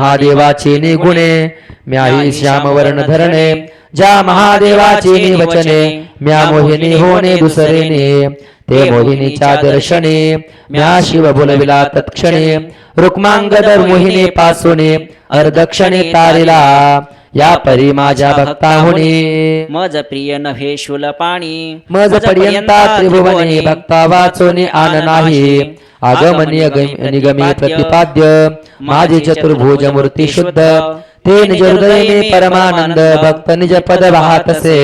महादेवाची निगुणे म्याही श्यामवर्ण धरणे ज्या महादेवाची निवचने म्या मोहिनी होणे दुसरेने ते मोहिनीच्या दर्शने म्या शिव बोलविला तत्क्षणे रुक्मांगदर मोहिनी पासूने अर्धक्षणे तारिला या परी माझ्या भक्ता होणे मज प्रिय नव्हे शूलपाणी मज पर्यंता त्रिभुवने भक्ता वाचोने आन नाही आगमनीय निगमे प्रतिपाद्य माझी चतुर्भुज मूर्ती शुद्ध ते निज हृदय में परमानंद भक्त निज पद वाहतसे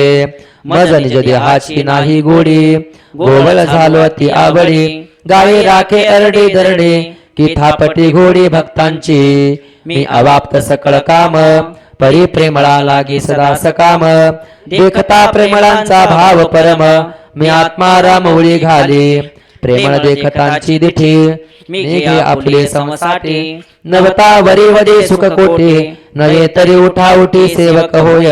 मज निज देहाची नाही गोडी गोवल झालो अति आवडी गाये राखे अरडे दरडे की थापटी घोडी भक्तांची मी अवाप्त सकळ काम परी प्रेमळा लागी सदा सकाम देखता प्रेमळांचा भाव परम मी आत्मा रामवळी घाली प्रेमळ देखतांची दिठी मी घे आपले समसाठी नवता वरी वदे सुख कोटे नये तरी उठा उठी सेवक होय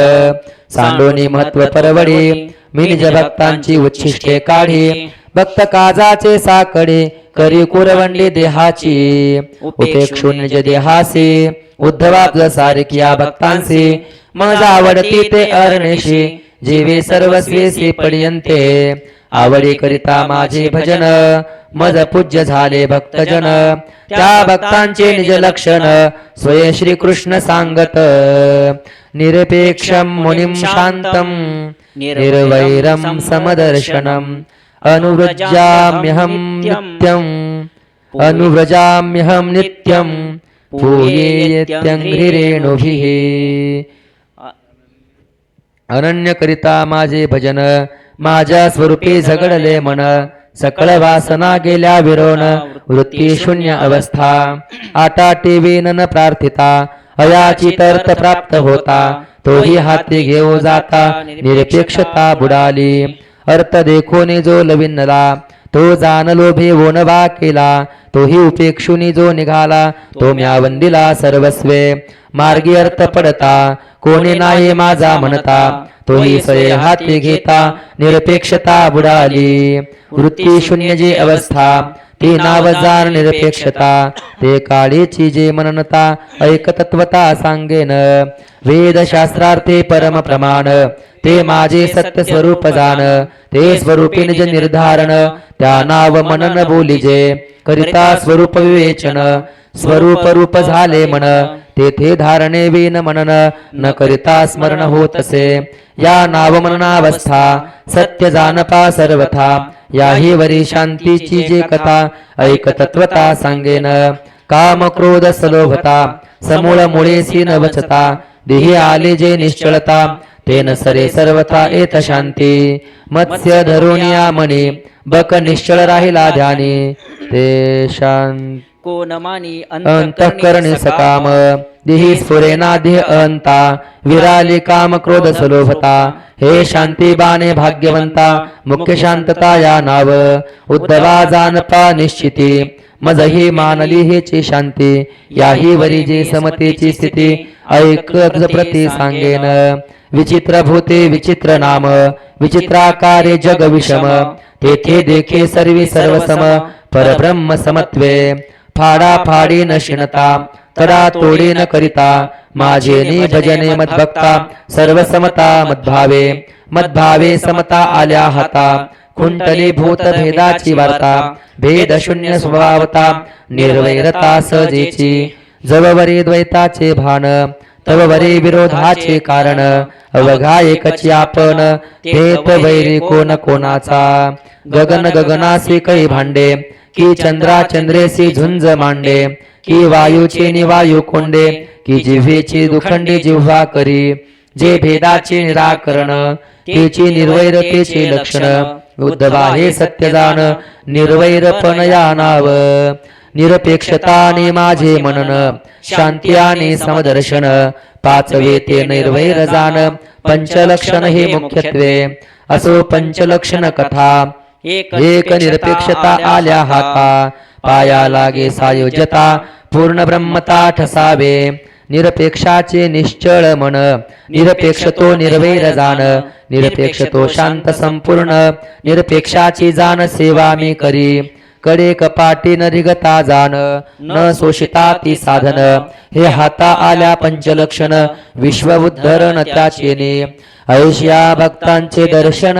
सांडोनी महत्व परवडी मी निज भक्तांची उच्छिष्टे काढी भक्त काजाचे साकडे करी कुरवंडी देहाची उपेक्षून निज देहासी उद्धवा सारखी या भक्तांसी मज आवडती ते अरणेशी जीवे सर्वस्वी पर्यंते आवडी करिता माझे भजन मज पूज्य झाले भक्तजन त्या भक्तांचे निज लक्षण स्वये श्री कृष्ण सांगत निरपेक्षम मुनिम शांतम निर्वैरम समदर्शनम अनुव्रजाम्यहम नित्यम पूयेत्यंघ्रिरेणुभिः अनन्य करिता माझे भजन माझ्या स्वरूपी झगडले मन सकळ वासना गेल्या विरोण वृत्ती शून्य अवस्था आटा टीवीन न प्रार्थिता अयाची तर्थ प्राप्त होता तोही हाती घेऊ जाता निरपेक्षता बुडाली अर्थ देखोने जो लविनला तो जान लोभे वोनवा केला तोही उपेक्षुनी जो निघाला तो म्या वंदिला सर्वस्वे मार्गी अर्थ पडता कोणी नाही माझा म्हणता तोही सये हाती घेता निरपेक्षता बुडाली वृत्ती शून्य जी अवस्था ती नाव जाण निरपेक्षता ते काळीची जे मननता ऐकतत्वता सांगेन वेद शास्त्रार्थे परम प्रमाण ते माझे सत्य स्वरूप जाण ते स्वरूपी निज निर्धारण त्या नाव मनन बोलिजे करिता स्वरूप विवेचन स्वरूप रूप झाले मन तेथे धारणे विन मनन न करिता स्मरण होतसे या नाव मननावस्था सत्य जानपा सर्वथा याही वरी शांतीची जे कथा ऐकतत्वता सांगेन काम क्रोध सलोभता समूळ मुळेसी न वचता देही आले जे निश्चलता तेन सरे सर्वथा येत शांती मत्स्य धरुनिया मनी बक निश्चल राहिला ध्यानी ते शांत कोण मानी अंतःकरणे सकाम देही स्फुरेना देह अंता विराली काम क्रोध सलोभता हे शांती बाणे भाग्यवंता मुख्य शांतता या नाव उद्धवा जानपा निश्चिती मजही मानली हेची शांती याही वरी जे समतेची स्थिती ऐकत प्रति सांगेन विचित्र भूते विचित्र नाम विचित्राकारे जग विषम तेथे देखे सर्वी सर्वसम परब्रह्म समत्वे फाडा फाडी न शिणता तडा तोडी न करिता माझे नि भजने मद्भक्ता सर्व समता मद्भावे समता आल्या हाता कुंटली भूत भेदाची वार्ता भेद शून्य स्वभावता निर्वैरता सहजेची जववरी द्वैताचे भान तववरी विरोधाचे कारण अवघा एकची आपण तेत वैरी कोण कोणाचा गगन गगनासी कै भांडे की चंद्रा चंद्रेसी झुंज मांडे की वायूचे निवायू कोंडे की जिव्हेची दुखंडी जिव्हा करी जे भेदाचे निराकरण तेची निर्वैरतेचे लक्षण उद्धवा हे सत्य जाण निर्वैरपण या नाव निरपेक्षताने माझे मनन शांती आणि समदर्शन पाचवे ते निर्वैर जाण पंचलक्षण हे मुख्यत्वे असो पंचलक्षण कथा एक निरपेक्षता आल्या हाता पाया लागे सायोज्यता पूर्ण ब्रह्मता ठसावे निरपेक्षाचे निश्चळ मन निरपेक्ष तो निर्वैर जाण निरपेक्ष तो शांत संपूर्ण निरपेक्षाची जाण सेवा मी करी कडे कपाटी न रिगता जाण न शोषिता ती साधन हे हाता आल्या पंचलक्षण विश्व उद्धरण त्याचेने ऐशिया भक्तांचे दर्शन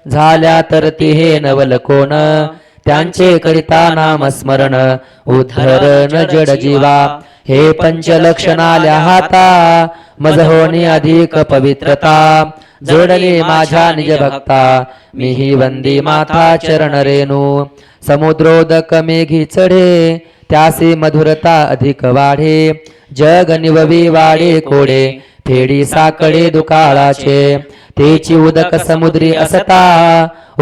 झाल्या तर ते हे नवल कोण त्यांचे करिता नामस्मरण उद्धरण जड जीवा हे पंचलक्षण आल्या हाता मज होणे अधिक पवित्रता जोडले माझ्या निज भक्ता मीही वंदी माथा चरण रेणू समुद्रोदक मेघी चढे त्यासे मधुरता अधिक वाढे जग निववी वाडे कोडे फेडी साकडे दुकाळाचे तेची उदक समुद्री असता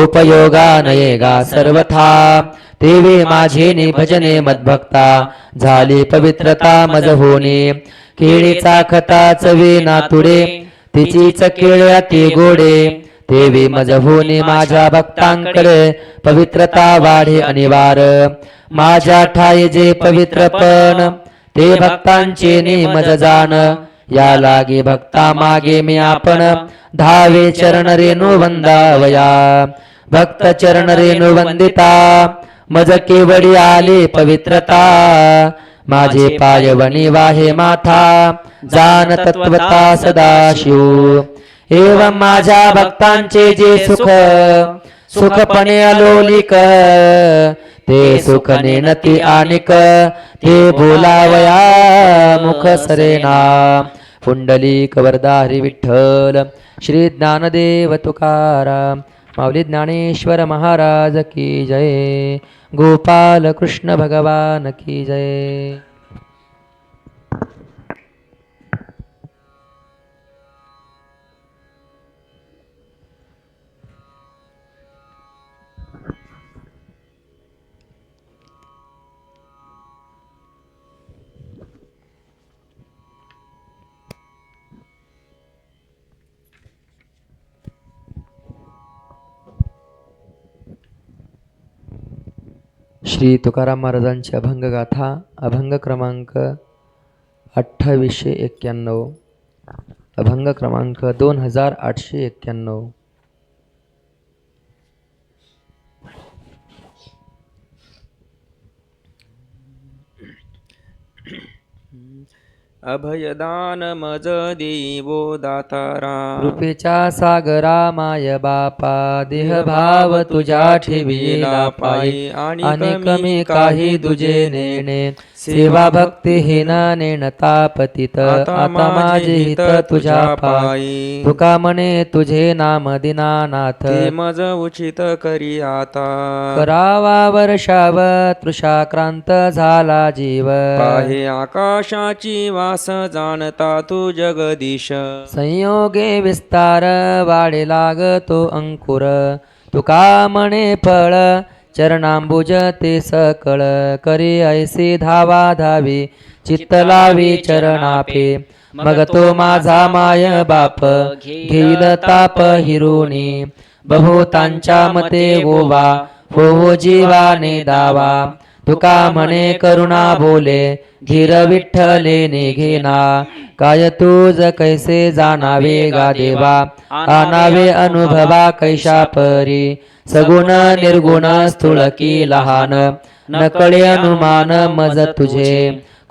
उपयोगा नयेगा सर्वथा तेवे माझे नि भजने मद्भक्ता झाली पवित्रता मज होणे केळीचा खता चवे नातुडे तिचीच केळ्या ते गोडे तेवे मज होणे माझ्या भक्तांकडे पवित्रता वाढे अनिवार माझ्या ठाई जे पवित्रपण ते भक्तांचे निमज जाण या लागे भक्ता मागे मी आपण धावे चरण रेणू वंदावया भक्त चरण रेणू वंदिता मज केवडी आले पवित्रता माझे पायवणी वाहे माथा जान तत्वता सदाशिव एवं माझ्या भक्तांचे जे सुख सुखपणे अलोलिक ते सुख नेनती आनिक ते बोलावया मुख सरेना पुंडलिक वरदा हरी विठ्ठल श्री ज्ञानदेव तुकाराम माऊली ज्ञानेश्वर महाराज की जय गोपाल कृष्ण भगवान की जय. श्री तुकाराम महाराजांची अभंग गाथा अभंग क्रमांक 2891 अभंग क्रमांक 2891. अभयदान मज देवो दातारा कृपेच्या सागरा माय बापा देह भाव तुझ्या ठेविला पायी आणि कमी काही तुझे नेणे सेवा भक्ती हिना नेणता पतित आता माझे हित तुझ्या पायी तुका म्हणे तुझे नाम दीनानाथ मज उचित करी आता करावा वर्षाव तृषाक्रांत झाला जीव पाहे आकाशाची वास जाणता तू जगदीश संयोगे विस्तार वाढे लागतो अंकुर तुका म्हणे फळ चरणांबुज ते सकळ करी ऐसी धावा धावी चित्त लावी चरणापे मग तो माझा माय बाप घेईल ताप हिरुणी बहुतांच्या मते गोवा हो जीवाने दावा तुका म्हणे करुणा बोले धीर विठ्ठले निघेना काय तुझ कैसे जाणावे गा देवा आणावे अनुभवा कैशा परी सगुण निर्गुण स्थूल की लहान नकळे अनुमान मज तुझे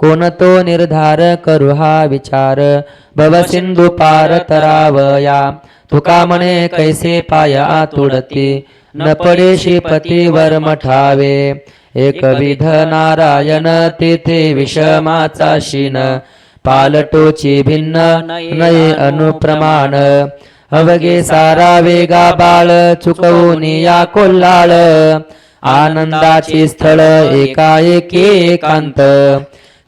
कोण तो निर्धार करू हा विचार भव सिंधू पार तरावया तुका म्हणे कैसे पाया तुडती न पडे श्रीपतीवर मठावे एकविध नारायण तेथे विषमाचा शीन पालटोची भिन्न नये अनुप्रमाण अवघे सारा वेगा बाळ चुकवून या कोल्हाळ आनंदाची स्थळ एकाएकी एकांत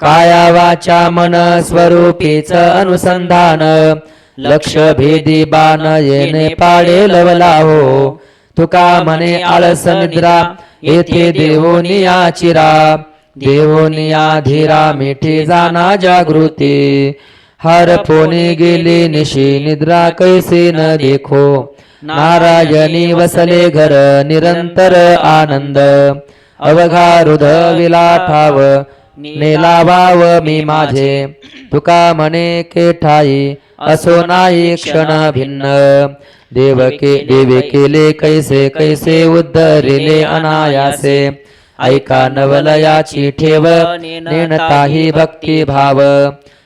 काया वाचा मन स्वरूपीच अनुसंधान लक्ष भेदी बाण येणे पाडे लवला हो तुका म्हणे आळस निद्रा येथे देवोनिया चिरा देवोनिया धीरा मिठी जाना जागृती हर पोने गेले निशी निद्रा कैसे न देखो नारायणी वसले घर निरंतर आनंद अवघा हृदविला ठाव नेलावाव मी माझे तुका म्हणे के ठाई असो नाही क्षण भिन्न देवे केले कैसे कैसे उद्धरिले अनायासे ऐका नवलयाची ठेव नेणताही भक्ती भाव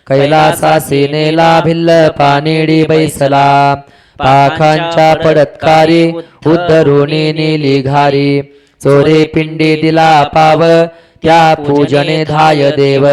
कैलासासी नेला भिल्ल पानेडी बैसला पाखांच्या पडत्कारी उद्धरुणी नेली घारी चोरे पिंडी दिला पाव त्या पूजने धाय देव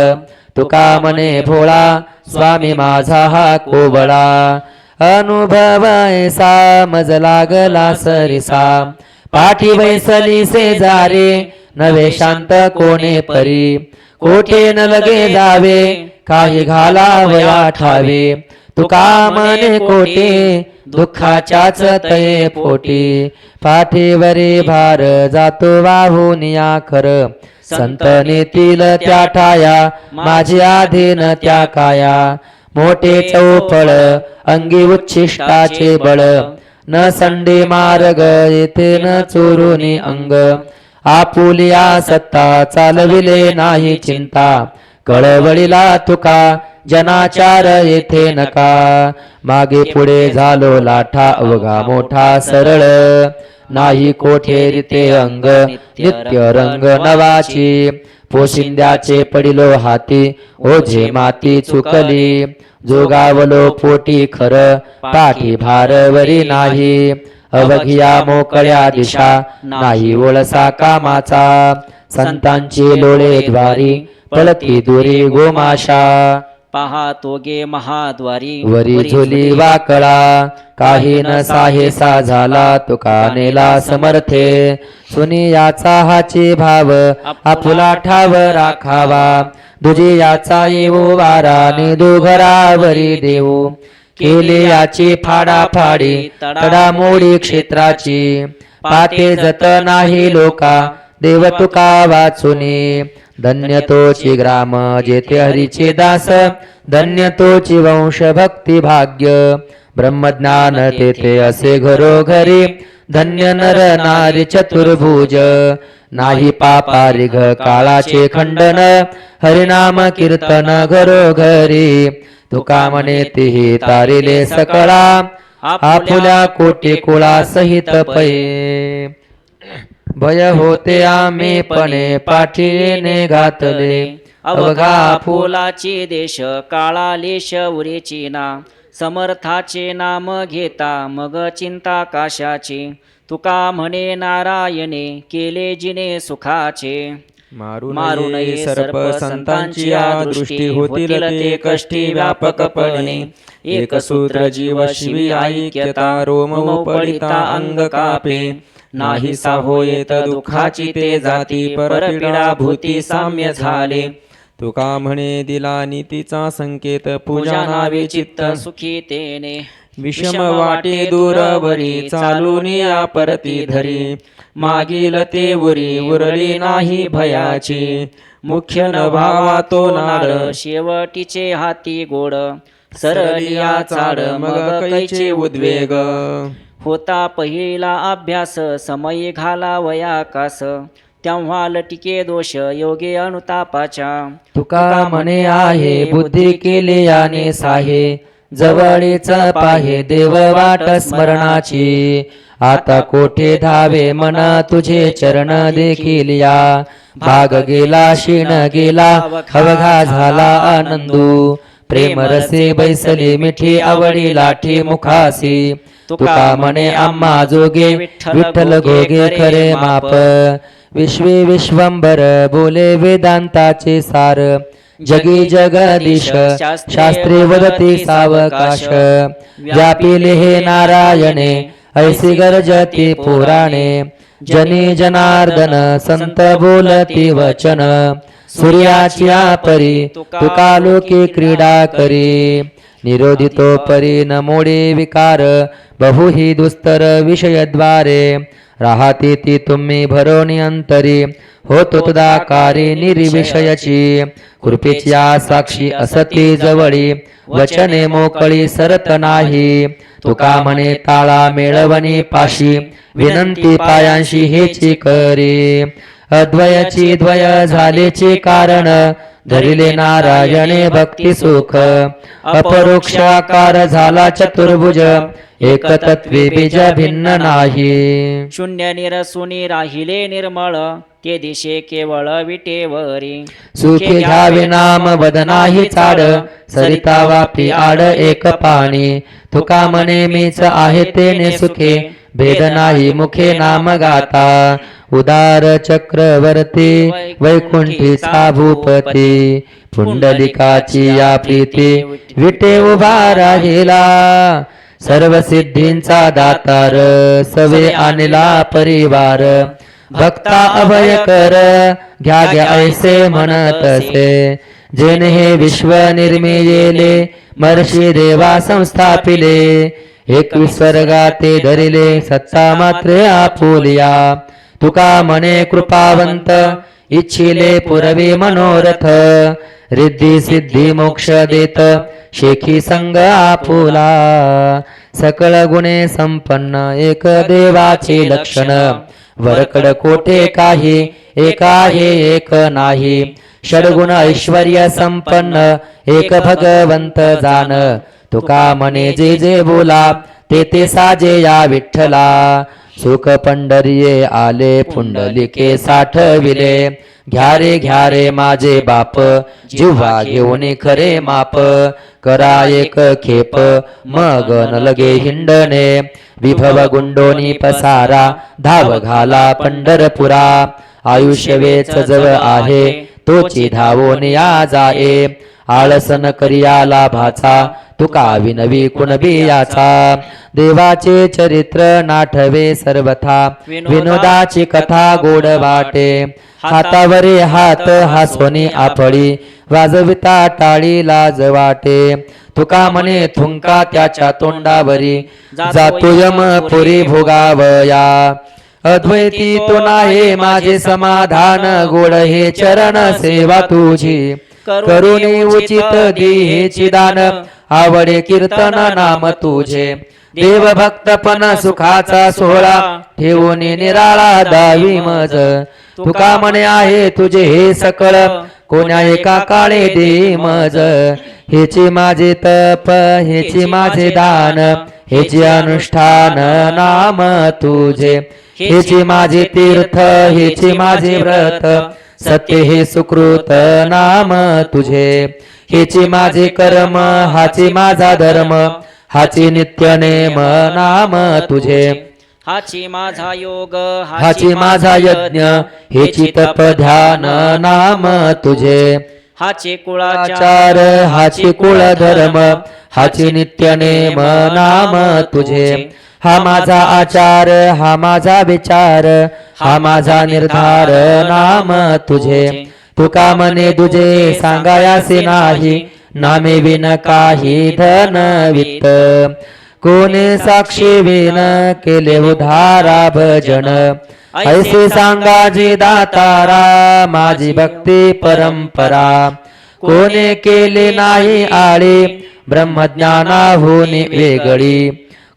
तुका मने भोळा स्वामी माझा हा कोवळा अनुभव ऐसा मज लागला सरिसा पाठी बैसली शेजारे नवे शांत कोणे परी कोठे न लगे जावे काही घालावया ठावे तुका मने कोठे दुःखाच्याच तये पोटी पाठीवरे भार जातो वाहून या खर संत नेतील त्या ठाया माझी आधीन त्या काया मोठे चौफळ अंगी उच्छिष्टाचे बळ न संडे मार्ग येथे न चोरुनी अंग आपुलिया सत्ता चालविले नाही चिंता कळवळीला तुका जनाचार येथे नका मागे पुढे झालो लाठा अवघा मोठा सरळ नाही कोठे रिते अंग नित्य रंग नवाची पोशिंद्याचे पडिलो हाती ओझे माती चुकली जोगावलो पोटी खर पाठी भारवरी नाही अवघिया मोकळ्या दिशा नाही ओळसा कामाचा संतांची लोळे द्वारी पळती दुरी गोमाशा पाहतो गे महाद्वारी वरी झोली वाकळा काही न साहेसा झाला तुका नेला समर्थे सुनी याचा हाची भाव आपुला ठाव राखावा दुजी याचा येऊ वारा निदू घरावरी देऊ केले याची फाडाफाडी तडामोडी क्षेत्राची पाते जत नाही लोका देव तुका वाचुनी धन्य तोची ग्राम जेथे हरीचे दास धन्य तोची वंश भक्ती भाग्य ब्रह्मज्ञान तेथे असे घरोघरी धन्य नर नारी चतुर्भुज नाही पापा रिघ काळाचे खंडन हरिनाम कीर्तन घरोघरी तुका म्हणे तेही तारिले सकळा आपुल्या कोटी कुळा सहित पै भय होते आम्ही पणे पाठीने घातले अवघा फुलाचे देश काळा लेश उरेची ना समर्थाचे नाम घेता मग चिंता काशाची तुका म्हणे नारायणे केले जिने सुखाचे मारू नये सर्प संतांची या दृष्टी होतील ते कष्टी व्यापकपणे एक सूत्र जीव शिवी ऐक्यता रोम पडिता अंग कापे नाही साहो येत दुःखाची ते जाती परपीडा भूती साम्य झाले तुका म्हणे दिला नीतीचा संकेत पूजा नावे चित्त सुखी तेने विषम वाटे दूरवरी चालून या परती धरी मागील ते उरी उरली नाही भयाची मुख्य न भावा तो नाड शेवटीचे हाती गोड सरलिया चाड मग कैचे उद्वेग होता पहिला अभ्यास समय घालावया कास तेव्हा लटिके दोष योगे अनुतापाच्या तुका म्हणे आहे बुद्धी केले याने साहे जवळीच पाहे देव वाट स्मरणाची आता कोठे धावे मन तुझे चरण देखील या भाग गेला क्षीण गेला अवघा झाला आनंदू प्रेम रसे बैसली मिठी आवडी लाठी मुखासी तुका म्हणे आम्हा जोगे विठ्ठल गोगे खरे माप विश्वे विश्वंभर बोले वेदांताचे सार जगी जगदीश शास्त्रे वदती सावकाश व्यापिले हे नारायणे ऐसी गरजती पुराणे जनी जनार्दन संत बोलती वचन सूर्याची परी तुका लोके क्रीडा करी निरोधितो परी न मोडे विकार बहुही दुस्तर विषयद्वारे राहती ती तुम्ही भरोनी अंतरी होतो तदाकारी निर्विषयाची कृपेची साक्षी असती जवळी वचने मोकळी सरत नाही तुका म्हणे ताळा मेळवणी पाशी विनंती पायांशी हेची करी अद्वयाची द्वय झालेचे कारण धरिले नारायणे भक्ती सुख अपरोक्षाकार झाला चतुर्भुज एक तत्वे बीज भिन्न नाही शून्य निरसुनी राहिले निर्मळ ते दिशे केवळ विटेवरी सुखे घ्यावे नाम वदनाही चाड सरिता वापी आड एक पाणी तुका म्हणे मीच आहे तेने सुखे भेद नाही मुखे नाम गाता उदार चक्रवर्ती वैकुंठीचा भूपती पुंडलिकाची या प्रीती विटे उभा राहिला सर्व सिद्धींचा दातार सवे आणला परिवार भक्ता अभय कर घ्या घ्या ऐसे म्हणत असे जेने हे विश्व निर्मिलेले महर्षी देवा संस्थापिले 21 स्वर्गा ते धरिले सत्ता मात्र आपुलिया तुका म्हणे कृपावंत इच्छिले पुरवी मनोरथ रिद्धी सिद्धी मोक्ष देत शेखी संग आपुला सकळ गुणे संपन्न एक देवाचे लक्षण वरकड कोठे काही एक आहे एक नाही षडगुण ऐश्वर्य संपन्न एक भगवंत जाण तुका म्हणे जे जे बोला ते ते साजे या विठ्ठला सुख पंढरीये आले पुंडलिके साठविले घ्या रे माझे बाप जिव्हा घेऊन खरे माप करा एक खेप मग न लगे हिंडणे विभव गुंडोनी पसारा धाव घाला पंढरपुरा आयुष्य वेच जवळ आहे तोची धावून या जाये आळसन करिया लाभाचा तुका विनवी कुणबियाचा देवाचे चरित्र नाठवे सर्वथा विनोदाची कथा गोड वाटे हातावरे हात हासोनी आपळी वाजविता टाळी लाज वाटे तुका म्हणे थुंका त्याच्या तोंडावरी जातो यम पुरी भोगावया अद्वैती तो नाही माझे समाधान गोड हे चरण सेवा तुझी करुणी उचित देहेची दान आवडे कीर्तन नाम तुझे देव भक्तपण सुखाचा सोहळा ठेवून निराळा दावी मज तुका म्हणे आहे तुझे हे सकळ कोण्या एका काळे दे मज हेची माझे तप हेची माझे दान हेचे अनुष्ठान नाम तुझे हेचे माझे तीर्थ हेचे माझे व्रत सत्य हे सुकृत नाम तुझे हेचे माझे कर्म हाचे माझा धर्म हाचे नित्य नेम नाम तुझे हाची माझा योग हाची माझा यज्ञ हेची तप ध्यान नाम तुझे हाचे कुळाचार आचार हाची कुळ धर्म हाची नित्य नेम नाम तुझे हा माझा आचार हा माझा विचार हा माझा निर्धार नाम तुझे तुका म्हणे तुझे सांगायासे नाही नामे विन काही धन वित्त कोणे साक्षी विन केले उधारा भजन ऐसे सांगा जे दातारा माझी भक्ती परंपरा कोणे केले नाही आळे ब्रह्मज्ञानाहून वेगळी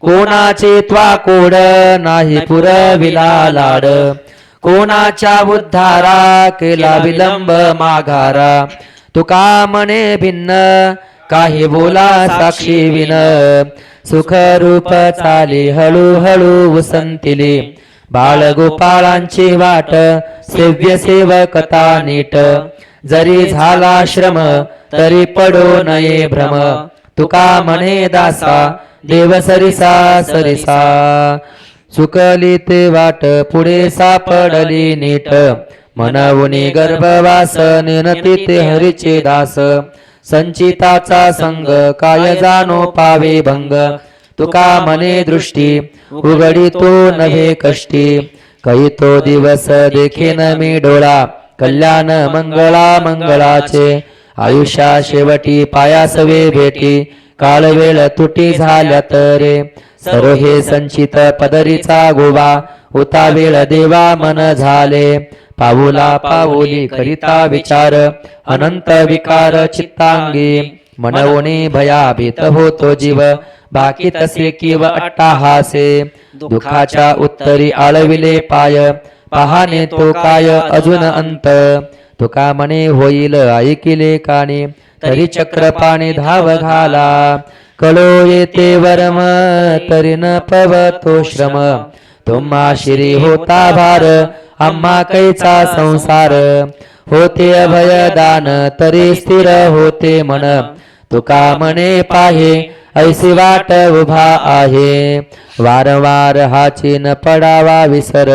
कोणाचे त्वा कोड नाही पुरविला लाड कोणाच्या उद्धारा केला विलंब माघारा तुका म्हणे भिन्न काही बोला साक्षी विन सुख रूप चाली हळूहळू उसंतिली बाळगोपाळांची वाट सेव्य सेवकता नीट जरी झाला श्रम तरी पडो नये भ्रम तुका म्हणे दासा देव सरिसा सरिसा सुकली ते वाट पुढे सापडली नीट मनवुनी गर्भवास नेनती ते हरीचे दास संचिताचा संग काय जाणो पावे भंग तुका म्हणे दृष्टी उघडी तो नव्हे कष्टी काही तो दिवस देखेन मी डोळा कल्याण मंगळा मंगळाचे आयुष्या शेवटी पायासवे भेटी काळ वेळ तुटी झाल्या तरे सर्व हे संचित पदरीचा गोवा होता वेळ देवा मन झाले पाऊला पाऊली करिता विचार अनंत विकार चित्तांगी मनवणे भयाभीत होतो जीव बाकी तसे किव अट्टाहासे दुःखाच्या उत्तरी आळविले पाय पहाने तो काय अजून अंत तुका म्हणे होईल ऐकिले काने तरी चक्रपाणी धाव घाला कळो येते वर्म तरी न पवतो श्रम तुम्हा शिरी होता भार आम्हा कैचा संसार होते अभयदान तरी स्थिर होते मन तुका म्हणे पाहे ऐसी वाट उभा आहे वारंवार हाची न पडावा विसर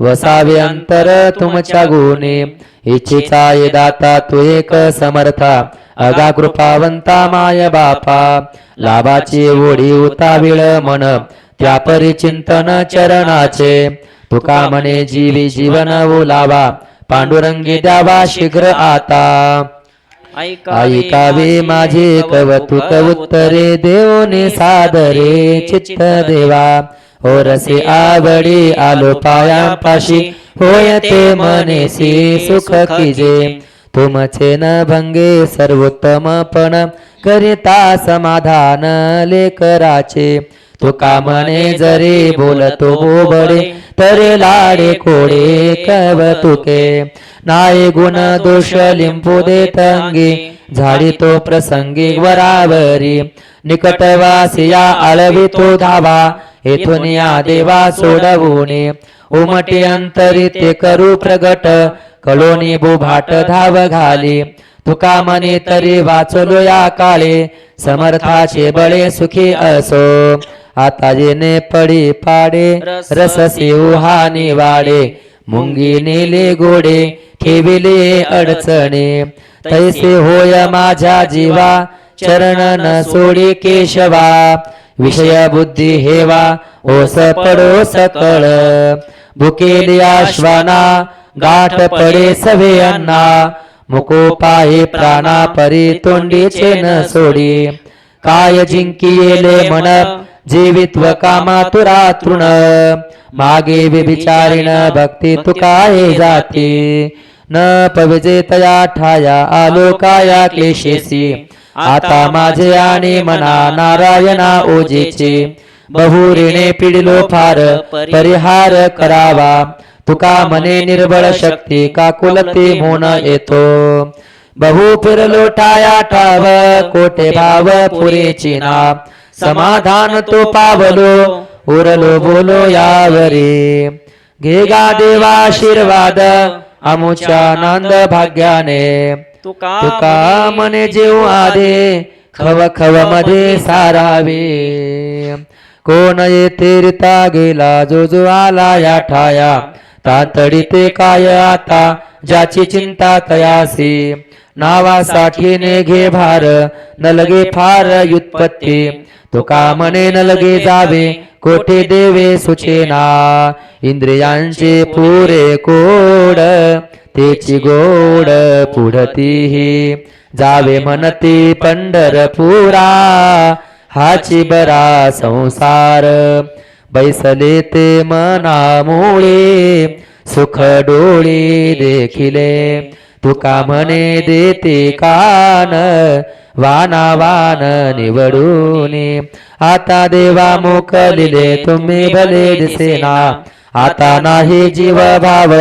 वसावे अंतर तुमच्या गुणी इच्छेचा ये दाता तू एक समर्था अगा कृपावंता माय बापा लाभाची ओढी उताविळ मन त्या परिचिंतन चरणाचे तुका म्हणे जीवी जीवन ओलावा पांडुरंगी द्यावा शीघ्र आता ऐकावे माझे कवतुक उत्तरे देवने सादरे चित्त देवा हो रसे आवडी आलो पायापाशी होय ते मनेसी सुख कीजे तुमचे न भंगे सर्वोत्तमपण करिता समाधान लेकराचे तुका म्हणे जरी बोलतो बोबडे तरी लाडे कोडे कवतुके नाय गुण दोष लिंपू देत अंगी झाडी तो प्रसंगी वरावरी निकटवासिया आळवी तो धावा येथून या देवा सोडवूने उमटी अंतरी ते करू प्रगट कळोनी बुभाट धाव घाली तुका म्हणे तरी वाचलो या काळे समर्थाचे बळे सुखी असो आता जेने पडी पाडे रस सिंहानी वाडे मुंगी नेले गोडे ठेविले अडचणे तैसे होय माझ्या जीवा चरण न सोडी केशवा विषय बुद्धी हेवा ओस पडो सकळ भुकेली आश्वाना गाठ पडे सवे अन्ना मुको पाहे प्राणा परी तोंडीचे न सोडी काय जिंकिले मन जीवित्व कामा तुरा तृण मागे विचारिण भक्ती तुकाये जाती न पविजे तया ठाया आलोकाया क्लेशेसी आता माझे आणि मना नारायणा ओजेचे बहुरीने पिडिलो फार परिहार करावा तुका मने निर्बळ शक्ती काकुलते मोन येतो बहु फिरलो ठाया ठाव कोटे भाव पुरेची ना समाधान तो पावलो उरलो बोलो यावरी घेगा देवा आशीर्वाद अमुच्या नांद भाग्याने तुका मने जीव आदे खव खव मध्ये सारावे कोण येथे रिता गेला जो जो आला या ठाया तातडी ते काय आता ज्याची चिंता तयासी नावासाठी ने घे भार न लगे फार युत्पत्ती तुका म्हणे न लगे जावे कोठे देवे सुचेना इंद्रियांचे पुरे कोड तेची गोड पुढतीही जावे म्हणती पंढरपुरा हाची बरा संसार बैसले ते मनामुळे सुख डोळे देखिले तुका म्हणे देते कान वाना वान निवडून आता देवा मोकलिले तुम्ही भले दिसेना आता नाही जीव भाव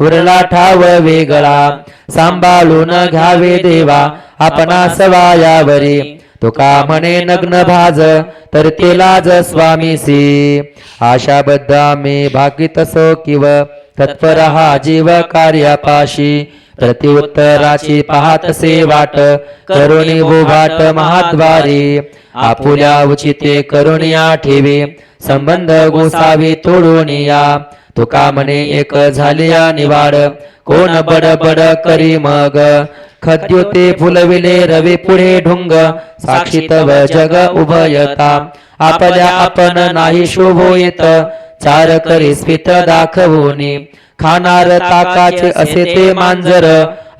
उरला ठाव वेगळा सांभाळून घ्यावे देवा आपणा सवायावरी तुका म्हणे नग्न भाज तर ते लाज स्वामीसी आशाबद्ध आम्ही भाकीत सो किव तत्पर हा जीव कार्यापाशी प्रतिउत्तराची पाहतसे वाट करुणी बुभाट महाद्वारी आपुल्या उचिते करुणिया ठेवी संबंध गोसावी तोडून या तुका म्हणे एक झालिया निवाड कोण बडबड करी मग खद्योते फुलविले रवी पुढे ढुंग साक्षी तव जग उभयता आपल्या आपण नाही शोभो येत चार करी स्मित दाखवूनी खानार ताकाचे असे ते मांजर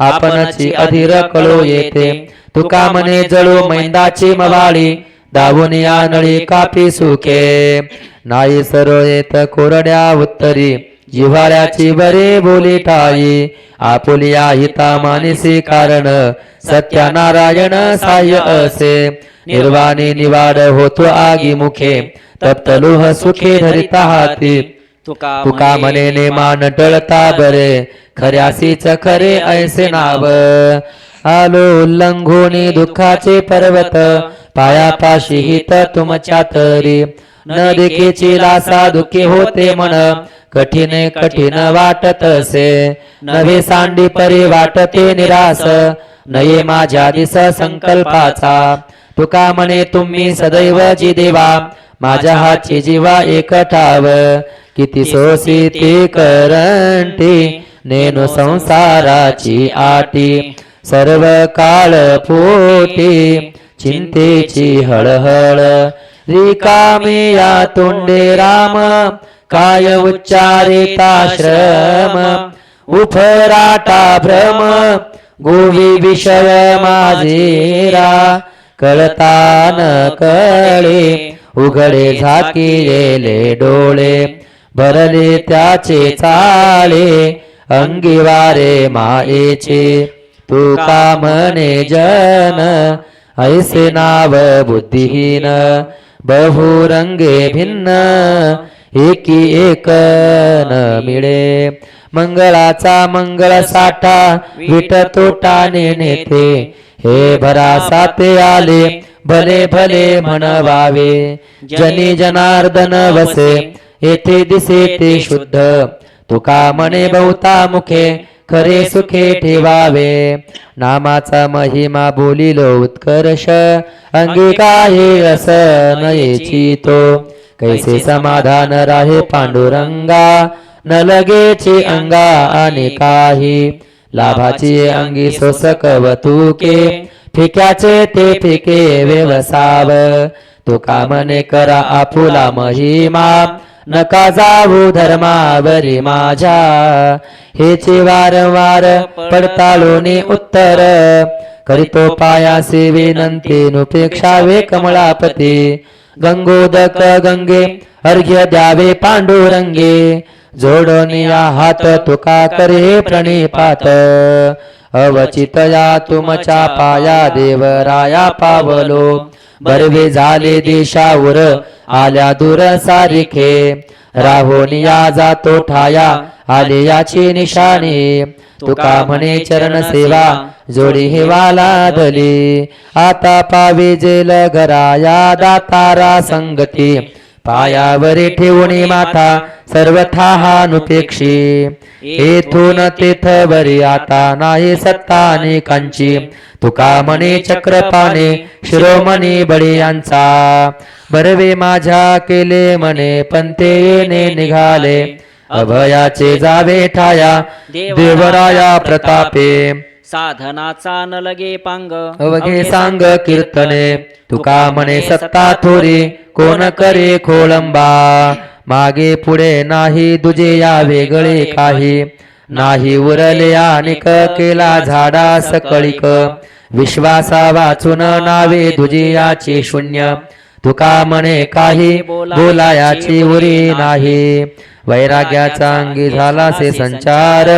आपणची अधीर कळो येते तुका म्हणे जळो मैंदाची मवाळी दावून या नळी कापी सुखे नाही सरो येत कोरड्या उत्तरी जिव्हाळ्याची बरे बोली ठाई आपुलिया हिता मानसी कारण सत्यनारायण साह्य असे निर्वाणी निवाड होतो आगी मुखे तप्तलोह सुखे धरिता हाती तुका म्हणे नेमान टळता बरे खऱ्यासीच खरे ऐसे नाव आलो उल्लंघोनी दुःखाचे पर्वत पायापाशी हित तुमच्या तरी न देखीची लासा दुःखी होते मन कठीण कठीण वाटतसे नवे सांडी परी वाटते निरास नये माझ्या दिस संकल्पाचा तुका म्हणे तुम्ही सदैव जी देवा माझ्या हाची जीवा एकठाव किती सोसी ते करंटी नेनो संसाराची आटी सर्व काळ पोटी चिंतेची हळहळ रिकामे या तोंडे राम काय उच्चारिता श्रम उफराटा भ्रम गोवी विषय माझेरा कळता न कळे उघडे झाकिले डोळे भरले त्याचे चाळे अंगी वारे मायेचे तू का म्हणे जन ऐसे नाव बुद्धिहीन बहुरंगे भिन्न एकी एक न मिळे मंगळाचा मंगळ साठा विट तोटाने नेते हे भरासा ते आले भले भले म्हणवावे जनी जनार्दन वसे येथे दिसे ते शुद्ध तुका म्हणे बहुता मुखे खरे सुखे ठेवावे नामाचा महिमा बोलिलो उत्कर्ष अंगी काही रस नयेची तो कैसे समाधान राहे पांडुरंगा न लगेची अंगा आणि काही लाभाची अंगी सोसक वतुके फिक्याचे ते फिके व्यवसाव तुका म्हणे करा आपुला महिमा नका जाऊ धर्मावरी माझ्या हेचे वारंवार पडताळोनी उत्तर करीतो पायासे विनंती नुपेक्षावे कमळापती गंगोदक गंगे अर्घ्य द्यावे पांडुरंगे जोडोनिया हात तुका करे प्रणिपात अवचितया तुमच्या पाया देवराया पावलो बरवे झाले देशावर आल्या दूर सारिखे राहोनिया जातो ठाया आले याची निशाणी तुका म्हणे चरण सेवा जोडी हेवाला दली आता पावे जेल घराया दातारा संगती पायावरी ठेवणी माथा सर्वथा हानुपेक्षी येथून तेथवरी आता नाही सत्ता अनेकांची तुका म्हणे चक्रपाणे शिरोमणी बळीयांचा बरवे माझ्या केले म्हणे पंते येणे निघाले अभयाचे जावे ठाया देवराया प्रतापे साधनाचा न लगे पांग अवघे सांग कीर्तने तुका म्हणे सत्ता थोरी कोण करे खोळंबा मागे पुढे नाही दुजे या वेगळे काही नाही उरले अनिक केला झाडा सकळिक विश्वासा वाचून नावे दुजियाची शून्य तुका म्हणे काही बोलायाची उरी नाही वैराग्याचा अंगी झाला से संचार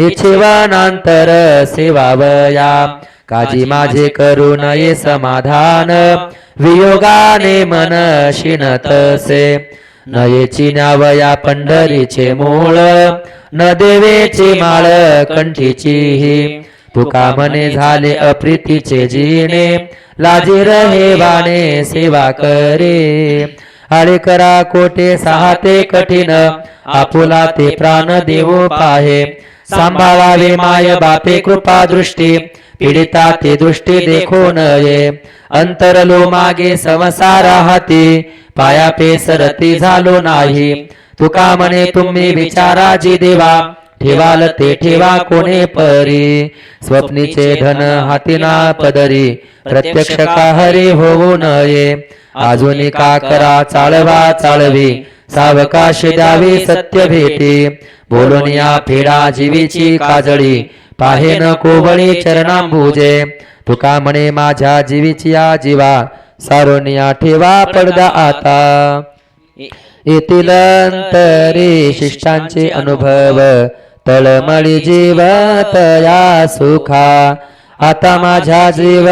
इच्छेवानांतर सेवावया काजी माझे करू नये समाधान वियोगाने मन शिनतसे नयेची न्यावया पंढरीचे मूळ न देवेची माळ कंठीची तुका म्हणे झाले अप्रीतीचे जीने लाजी रहे वाणे सेवा करे आळे करा कोटे सहाते कठीण आपुला ते प्राण देवो पाहे सांभाळावे माय बापे कृपा दृष्टी पीडिता ते दृष्टी देखो नये अंतरलो मागे संसारा हाती पाया पेसरती झालो नाही तुका म्हणे तुम्ही विचारा जी देवा ठेवाल ते ठेवा कोणे परी स्वप्नीचे धन हातीना पदरी प्रत्यक्ष का हरी होऊ नये अजून का करा चाळवा चाळवी सावकाश द्यावी सत्य भेटी बोलून या फेडा जीवीची काजळी पाहे न कोवळी चरणांबुजे तुका म्हणे माझ्या जीवीची या जीवा सारोनिया ठेवा पडदा आता येथील अंतरे शिष्टांचे अनुभव तळमळी जीवत या सुखा आता माझ्या जीव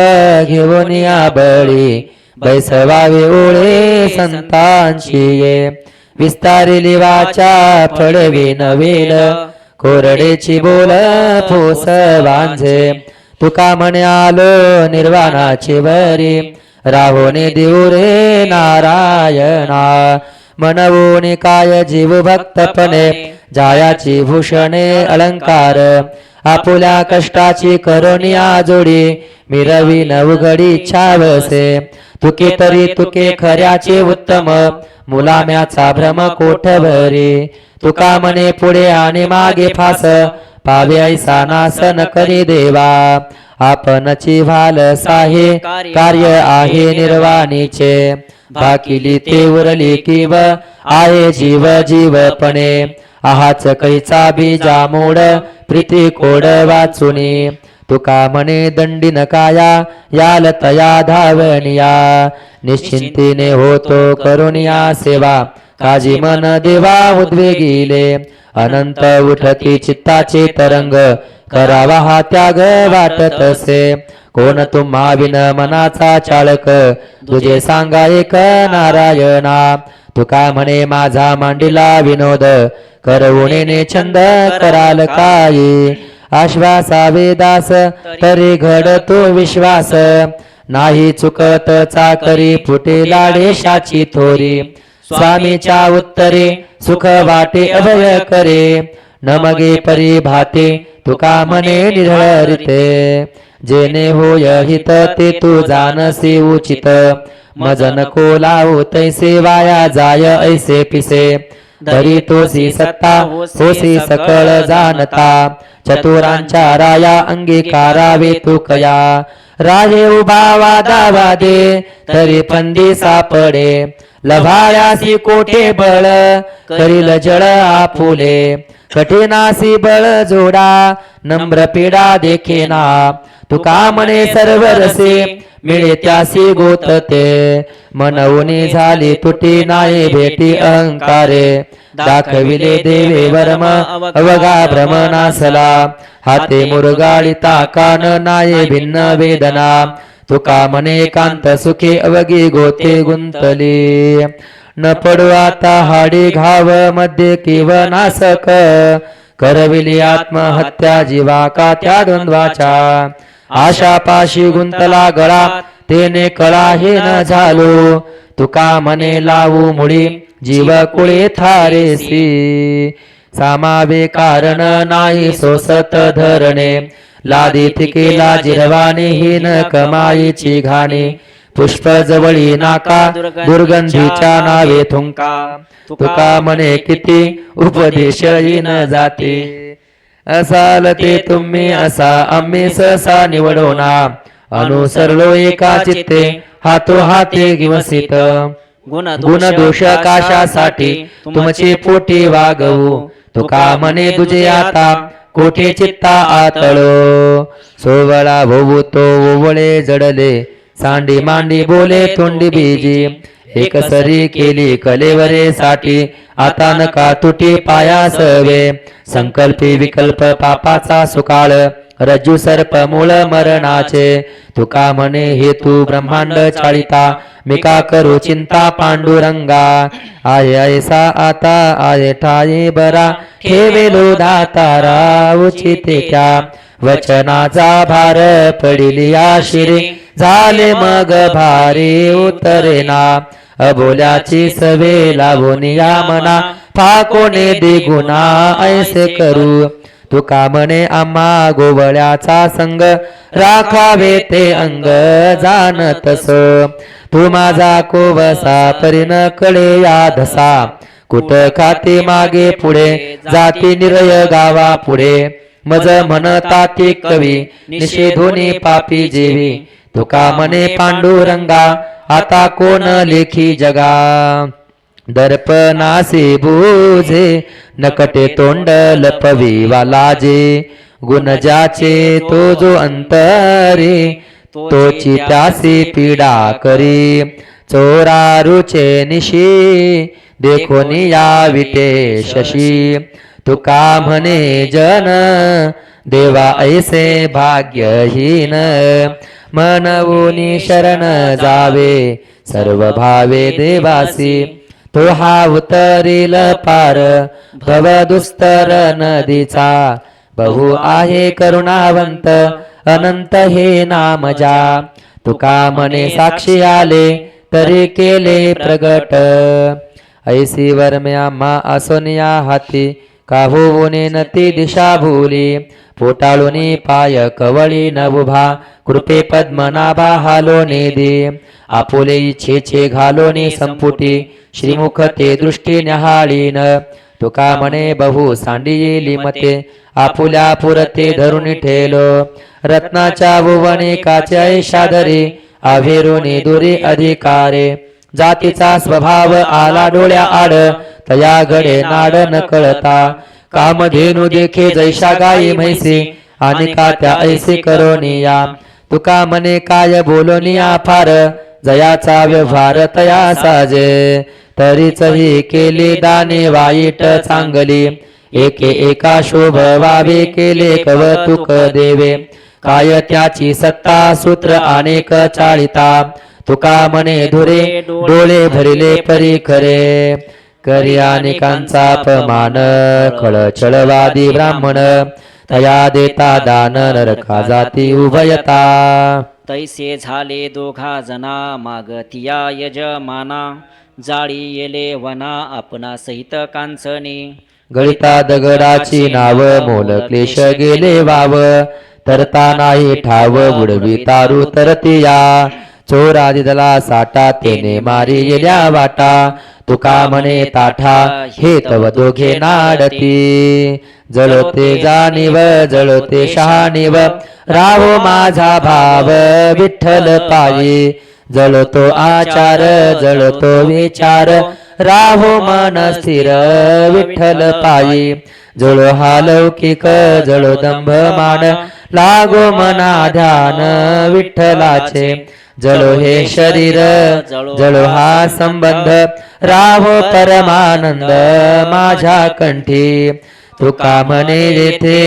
घेऊन या बळी बैसवावे ओळे संतांची ये विस्तारिली वाचा फळवी नवेल कोरडेची बोल फोस वांझे तुका म्हणे आलो निर्वाणाचे वरी राहोने देऊ रे नारायणा मनवोने काय जीव भक्तपणे जायाची भूषणे अलंकार आपुल्या कष्टाची करुणिया जोडी मिरवी नवघडी छावसे तुके तरी तुके खऱ्याचे उत्तम मुलाम्याचा भ्रम कोठभरी तुका म्हणे पुढे आणि मागे फास पावे ऐसा नासन करी देवा आपणची भाल साहे कार्य आहे निर्वाणीचे भाकिली ते उरली किव आहे जीव जीवपणे आहाच कैचा बीजा मोड प्रीती कोड वाचुनी तुका म्हणे दंडीन काया याल तया धावनिया निश्चिंतीने होतो करुणिया सेवा काजी मन देवा उद्वेगिले अनंत उठती चित्ताचे तरंग करावा हा त्याग वाटत असे कोण तुम्हा विन मनाचा चालक तुझे सांगा एक नारायणा तुका म्हणे माझा मांडिला विनोद करवुणेने छंद कराल काही आश्वासा वेदास तरी घडतो विश्वास नाही चुकत चाकरी फुटे लाडेशाची थोरी स्वामीच्या उत्तरे सुख वाटे अभय करे नमगे परी भाते तुका म्हणे निधळरिते जेने होय हित ते तू जानसी उचित मज नको लावू तैसे वाया जाय ऐसे पिसे धरी तोसी सत्ता होसी सकळ जाणता चतुरांच्या राया अंगीकारावे तू कया राजे उभा वादावादे तरी पंदी सापडे लभायासी कोठे बळ करील जळ आपुले कठीणासी बळ जोडा नम्र पीडा देखेना तुका म्हणे सर्व रसे मिळे त्यासी गोतते मनवुनी झाली तुटी नाही भेटी अहंकारे दाखविले देवे वर्म अवघा भ्रम नासला हाते मुरगाळिता कान नाये भिन्न वेदना तुका म्हणे कांत सुखे अवघी गोते गुंतली न पडू आता हाडी घाव मध्ये किव नासक करविली आत्महत्या जीवा का त्या द्वंद्वाच्या आशापाशी गुंतला गळा तेने कळा हे न झालो तुका म्हणे लावू मुळी जीव कुळे थारेसी सामावे कारण नाही सोसत धरणे लादी केला जिरवाने हीन कमाईची घाणे पुष्प जवळी नाका दुर्गंधीच्या नावे थुंका तुका म्हणे किती उपदेश न जाते असाल ते तुम्ही असा आम्ही सहसा निवडोना अनुसरलो एका चित्ते हातो हाते गिवसित गुण दोष काशासाठी तुमचे पोटी वागवू तुका म्हणे तुझे आता कोठे चित्ता आतळो सोवळा होऊ तो ओवळे जडले सांडी मांडी बोले तोंडी बीजी एक सरी केली कलेवरे साठी आता नका तुटी पायासवे संकल्पी विकल्प पापाचा सुकाळ रज्जू सर्प मूळ मरणाचे तुका म्हणे हेतू ब्रह्मांड चाळिता मी का करू चिंता पांडुरंगा आय ऐसा आता आय ठाई बरा ठेवेलो दातारा उचिते त्या वचनाचा भार पडिली आशिरे झाले मग भारी उतरेना अबोल्याची सवे लावून या मना फाकोने दे गुना ऐसे करू तुका म्हणे आम्हा गोवळ्याचा संग राखावे ते अंग जाणतस तू माझा कोवसा परिन कळे या धसा कुट खाते मागे पुढे जाती निरय गावा पुढे मज म्हणता ते कवी निषेधोनी पापी जेवी तुका म्हणे पांडुरंगा आता कोण लेखी जगा दर्पणासे बुझे नकटे तोंड लपवी वालाजे गुण ज्याचे तो जो अंतरे तोची त्यासी पीडा करी चोरारुचे निशी देखोनी या विटे शशी तुका म्हणे जन देवा ऐसे भाग्यहीन मनवुनी शरण जावे सर्व भावे देवासी तो हा उतरील पार भव दुस्तर नदीचा बहु आहे करुणावंत अनंत हे नाम जा तुका म्हणे साक्षी आले तरी केले प्रगट ऐसी वर्मे आम्हा असोनिया हाती का होऊने नती दिशा भूली पोटाळूनी पाय कवळी न उभा कृपे पद्मनाभा हालो नेदी आपुले इच्छेचे घालोनी संपुटी श्रीमुख ते दृष्टी न्याहाळीन तुका म्हणे बहु सांडी येली मते आपुल्या पुरते धरून ठेलो रत्नाच्या भुवने काच्या ऐशाधरी आभेरुनी दुरी अधिकारे जातीचा स्वभाव आला डोळ्या आड तया घडे नाड न कळता कामधेनु देखे जैशा गायी म्हैसी आणि का त्या ऐसे करोनिया तुका म्हणे काय बोलोनिया फार जयाचा व्यवहार तया साजे तरीच ही केले दाने वाईट चांगली एके एका शोभ वावे केले कवतुक देवे काय त्याची सत्ता सूत्र अनेक चाळिता तुका म्हणे धुरे डोळे भरिले परी खरे करी अनेकांचा अपमान खळचळवादी ब्राह्मण तया देता दान नरका जाती उभयता तैसे झाले दोघा जना मागतिया यजमाना जाळी येले वना आपणा सहित कांचने गळिता दगडाची नाव मोल क्लेश गेले वाव तरता नाही ठाव बुडवी तारू तरतिया चोरादी दला साठा तेने मारी गेल्या वाटा तुका म्हणे ताठा हे तव दोघे नाडती जळते जाणीव जळते शहाणीव राहो माझा भाव विठ्ठल पायी जळतो आचार जळतो विचार राहो मन स्थिर विठ्ठल पायी जळो हा लौकिक जळो दंभ मान लागो मना ध्यान विठ्ठलाचे जळो हे शरीर जळो हा संबंध राहो परमानंद माझ्या कंठी तुका म्हणे येथे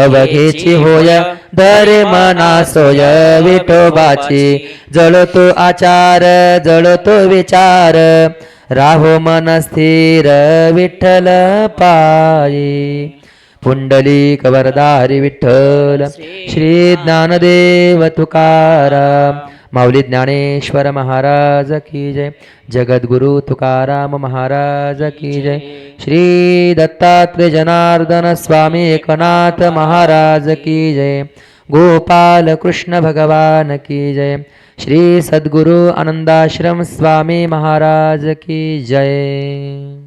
अवघेची होय धरे मना सोय विठोबाची जळतो आचार जळतो विचार राहो मन स्थिर विठ्ठल पायी पुंडलिक वरदारी विठ्ठल श्री ज्ञानदेव तुकाराम माऊली ज्ञानेश्वर महाराज की जय जगद्गुरु तुकाराम महाराज की जय श्री दत्तात्रेय जनार्दन स्वामी एकनाथ महाराज की जय गोपाल कृष्ण भगवान की जय श्री सद्गुरु आनंदाश्रम स्वामी महाराज की जय।